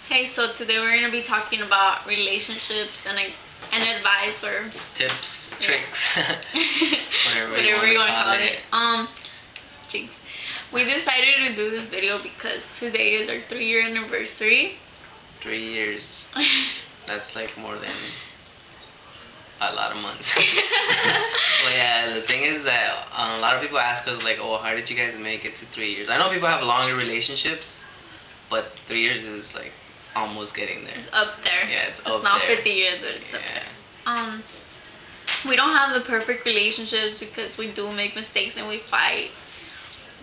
Hey, so today we're gonna be talking about relationships and advice or tips, tricks, whatever you want to call it. Jeez. We decided to do this video because today is our 3-year anniversary. 3 years. That's like more than a lot of months. Well, yeah, the thing is that a lot of people ask us like, oh, how did you guys make it to 3 years? I know people have longer relationships, but 3 years is like almost getting there. It's up there. Yeah, it's up not there. 50 years, but it's up there. We don't have the perfect relationships because we do make mistakes and we fight,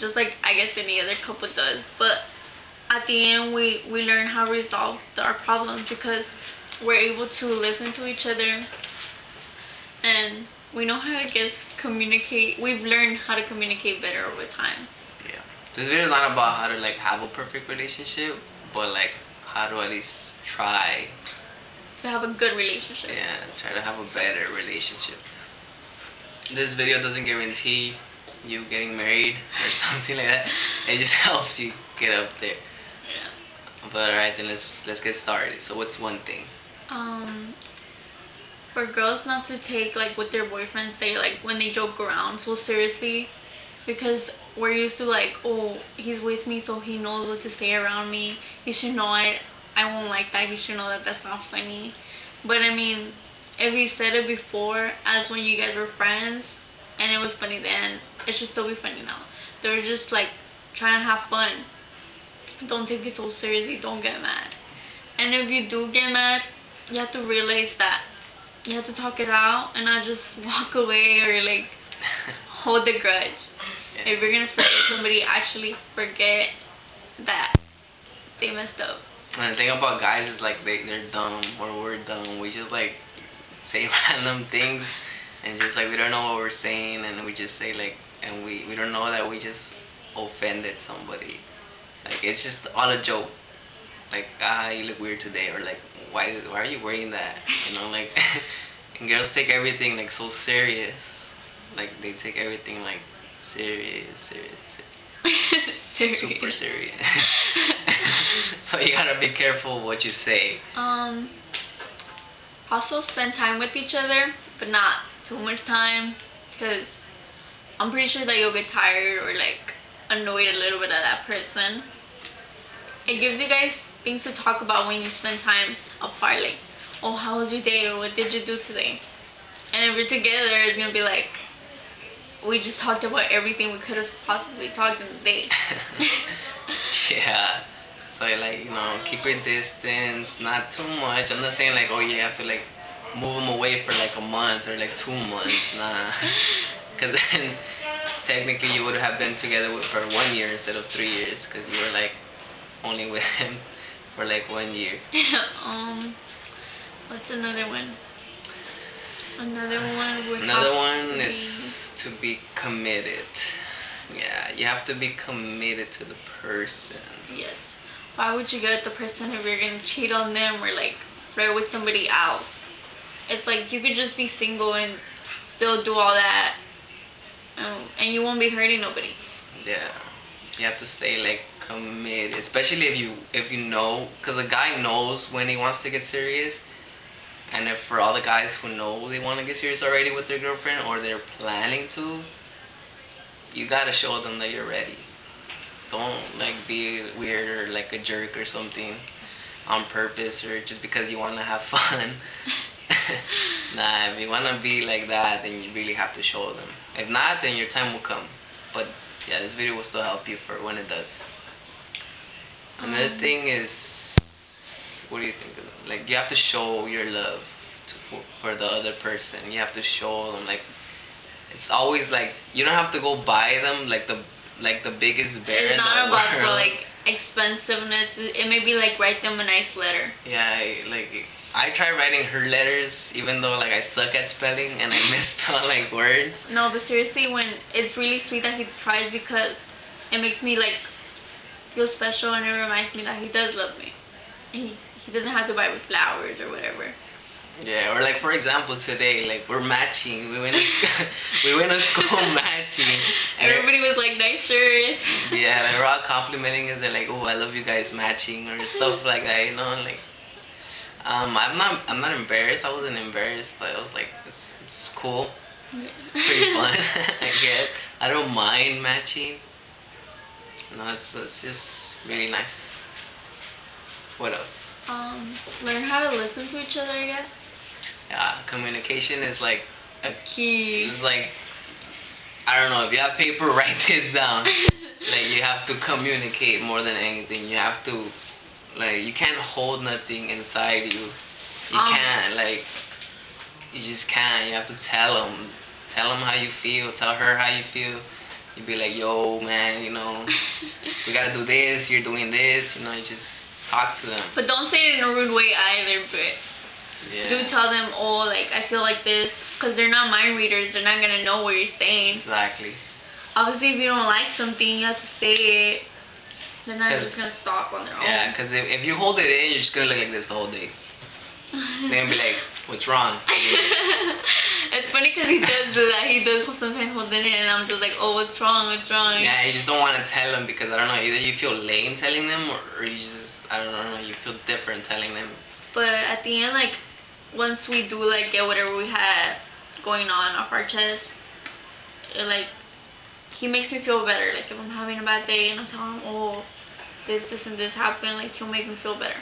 just like I guess any other couple does. But at the end, we learn how to resolve our problems because we're able to listen to each other, and we know how to communicate. We've learned how to communicate better over time. Yeah. This video is not about how to like have a perfect relationship, but like how to at least try to have a good relationship. Yeah, try to have a better relationship. This video doesn't guarantee you getting married or something like that. It just helps you get up there. Yeah. But alright, then let's get started. So what's one thing? For girls not to take like what their boyfriends say like when they joke around so seriously, because we're used to like, oh, he's with me so he knows what to say around me. He should know I won't like that. He should know that that's not funny. But I mean, if he said it before as when you guys were friends and it was funny then, it should still be funny now. They're just like trying to have fun. Don't take it so seriously. Don't get mad. And if you do get mad, you have to realize that you have to talk it out and not just walk away or like hold the grudge. Yeah. If you're gonna forget somebody, actually forget that they messed up. And the thing about guys is like they're dumb or we're dumb. We just like say random things and just like we don't know what we're saying, and we just say like, and we don't know that we just offended somebody. Like it's just all a joke. Like, you look weird today, or like why are you wearing that? You know, like and girls take everything like so serious. Like they take everything like serious. Super serious. So you gotta be careful what you say. Also spend time with each other, but not too much time, because I'm pretty sure that you'll get tired or like annoyed a little bit at that person. It gives you guys things to talk about when you spend time apart, like, oh, how was your day, or what did you do today? And if you're together, it's gonna be like, we just talked about everything we could have possibly talked in the day. Yeah. So like, you know, keep your distance, not too much. I'm not saying like, oh, you have to like move them away for like a month or like 2 months. Nah. Because then technically you would have been together for 1 year instead of 3 years, because you were like only with him for like 1 year. What's another one? Another one is to be committed. Yeah, you have to be committed to the person. Yes. Why would you get the person if you're gonna cheat on them or like flirt with somebody else? It's like you could just be single and still do all that, and you won't be hurting nobody. Yeah, you have to stay like committed, especially if you know, because a guy knows when he wants to get serious. And if for all the guys who know they want to get serious already with their girlfriend, or they're planning to, you gotta show them that you're ready. Don't like be weird or like a jerk or something on purpose, or just because you want to have fun. Nah, if you want to be like that, then you really have to show them. If not, then your time will come. But yeah, this video will still help you for when it does. Another thing is, what do you think? Like, you have to show your love for the other person. You have to show them, like, it's always like, you don't have to go buy them like the biggest bear in the world. It's not about the like expensiveness. It may be like write them a nice letter. Yeah, I try writing her letters, even though like I suck at spelling and I misspell like words. No, but seriously, when it's really sweet that he tries, because it makes me like feel special, and it reminds me that he does love me. He doesn't have to buy me flowers or whatever. Yeah, or like for example today, like we're matching. We went to we went to school matching. Everybody was like, nice shirt. Yeah, like we're all complimenting us. They're like, oh, I love you guys matching or stuff like that. You know, like I'm not embarrassed. I wasn't embarrassed, but I was like, it's cool, pretty fun. I guess I don't mind matching. No, it's just really nice. What else? Learn how to listen to each other, I guess. Yeah, communication is like Key. it's like I don't know, if you have paper, write this down. Like you have to communicate more than anything. You have to like you can't hold nothing inside you. You can't like you just can't. You have to tell them how you feel. Tell her how you feel. You be like, yo, man, you know, we gotta do this. You're doing this. You know, you just talk to them. But don't say it in a rude way either. But Yeah. do tell them, oh, like I feel like this, because they're not mind readers. They're not gonna know what you're saying. Exactly. Obviously, if you don't like something, you have to say it. They're not just gonna stop on their own. Yeah, because if you hold it in, you're just gonna look like this the whole day. They're gonna be like, what's wrong? It's funny because he does do that. He does sometimes hold it in, and I'm just like, oh, what's wrong? What's wrong? Yeah, you just don't want to tell them because I don't know. Either you feel lame telling them, or you just I don't know. You feel different telling them. But at the end, like once we do like get whatever we had going on off our chest, it, like he makes me feel better. Like if I'm having a bad day and I tell him, oh, this and this happened, like he'll make me feel better.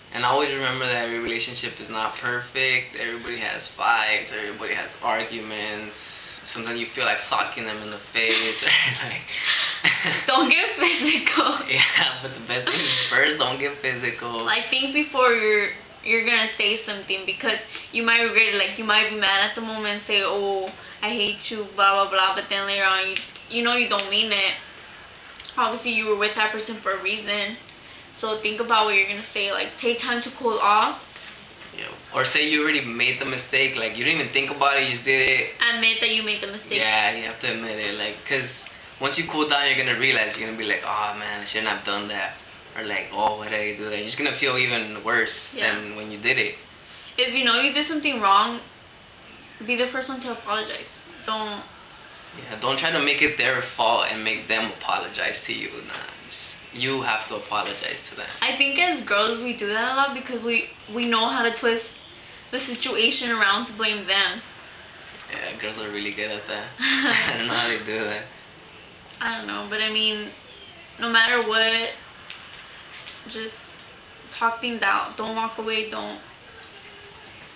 And always remember that every relationship is not perfect. Everybody has fights. Everybody has arguments. Sometimes you feel like socking them in the face. Or like Don't get physical. Yeah, but the best thing is first, don't get physical. Like think before you're gonna say something, because you might regret it. Like you might be mad at the moment and say, oh, I hate you, blah blah blah. But then later on, you know you don't mean it. Obviously, you were with that person for a reason. So think about what you're gonna say. Like take time to cool off. Yeah. Or say you already made the mistake. Like you didn't even think about it. You just did it. Admit that you made the mistake. Yeah, you have to admit it. Like, cause once you cool down, you're gonna realize you're gonna be like, oh man, I shouldn't have done that. Or like, oh, why did I do that? You're just gonna feel even worse than when you did it. If you know you did something wrong, be the first one to apologize. Don't. Yeah, don't try to make it their fault and make them apologize to you. Nah. You have to apologize to them. I think as girls we do that a lot because we know how to twist the situation around to blame them. Yeah, girls are really good at that. I don't know how they do that. I don't know, but I mean, no matter what, just talk things out. Don't walk away. Don't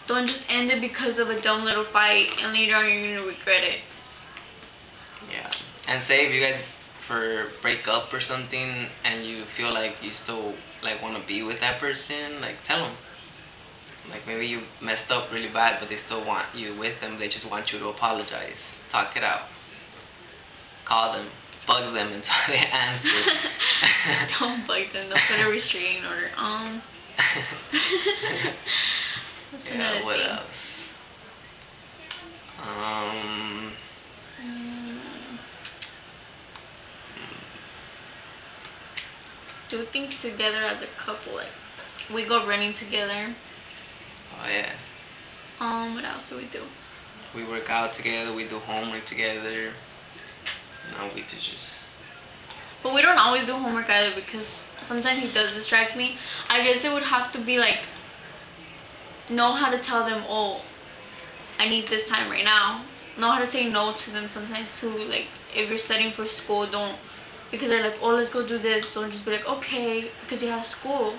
just end it because of a dumb little fight and later on you're gonna regret it. Yeah, and say if you guys break up or something and you feel like you still like want to be with that person, like tell them. Like maybe you messed up really bad, but they still want you with them. They just want you to apologize. Talk it out. Call them. Bug them until they answer. Don't bug them. Don't put a restraining order. Yeah. What else? Do things together as a couple. Like we go running together. Oh yeah. What else do we do? We work out together. We do homework together. We just. But we don't always do homework either because sometimes he does distract me. I guess it would have to be like know how to tell them, oh, I need this time right now. Know how to say no to them sometimes too. Like if you're studying for school, don't. Because they're like, oh, let's go do this. Don't just be like, okay, because you have school.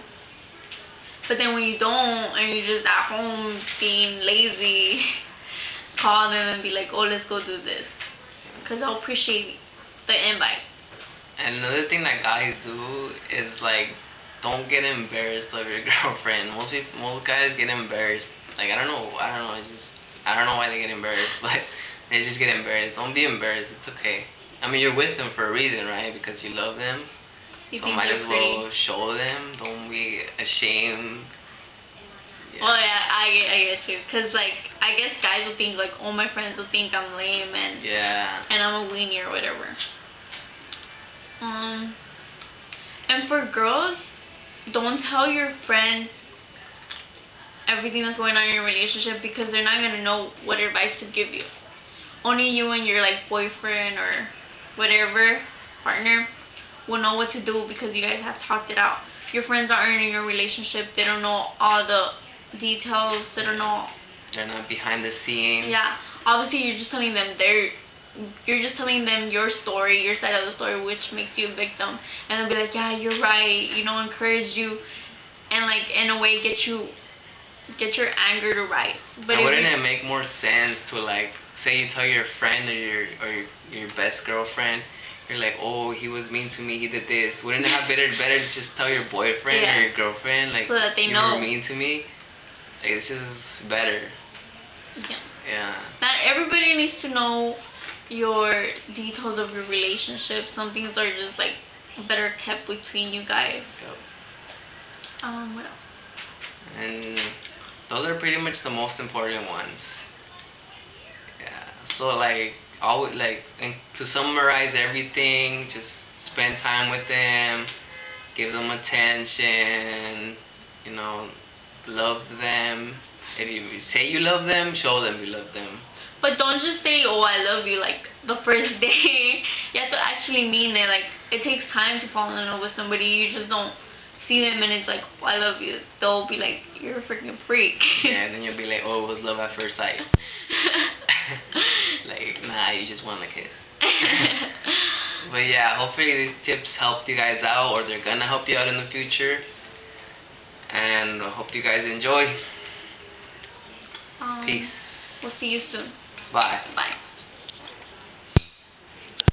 But then when you don't, and you're just at home being lazy, call them and be like, oh, let's go do this. Because I'll appreciate the invite. And another thing that guys do is like, don't get embarrassed of your girlfriend. Most guys get embarrassed. Like I don't know I don't know why they get embarrassed, but they just get embarrassed. Don't be embarrassed. It's okay. I mean, you're with them for a reason, right? Because you love them. So might as well show them. Don't be ashamed. Yeah. Well, yeah, I get you. Because, like, I guess guys will think, like, oh, my friends will think I'm lame and I'm a weenie or whatever. And for girls, don't tell your friends everything that's going on in your relationship, because they're not gonna know what advice to give you. Only you and your like boyfriend or whatever partner will know what to do, because you guys have talked it out. Your friends aren't in your relationship. They don't know all the details. They don't know. They're not behind the scenes. Yeah. Obviously, you're just telling them your story, your side of the story, which makes you a victim, and they'll be like, yeah, you're right. Encourage you, and like in a way get your anger to rise. But wouldn't it make more sense to like, say you tell your friend or your best girlfriend, you're like, oh, he was mean to me, he did this. Wouldn't it have better to just tell your boyfriend or your girlfriend, like, so that they you know. were mean to me? Like, it's just better. Yeah. Not everybody needs to know your details of your relationship. Some things are just like better kept between you guys. Yep. What else? And those are pretty much the most important ones. Yeah. So like, and to summarize everything, just spend time with them, give them attention, love them. If you say you love them, show them you love them. But don't just say, oh, I love you, like, the first day. You have to actually mean it. Like, it takes time to fall in love with somebody. You just don't see them and it's like, oh, I love you. They'll be like, you're a freaking freak. Yeah, and then you'll be like, oh, it was love at first sight. Like, nah, you just want a kiss. But yeah, hopefully these tips helped you guys out, or they're gonna help you out in the future. And I hope you guys enjoy. Peace. We'll see you soon. Bye. Bye.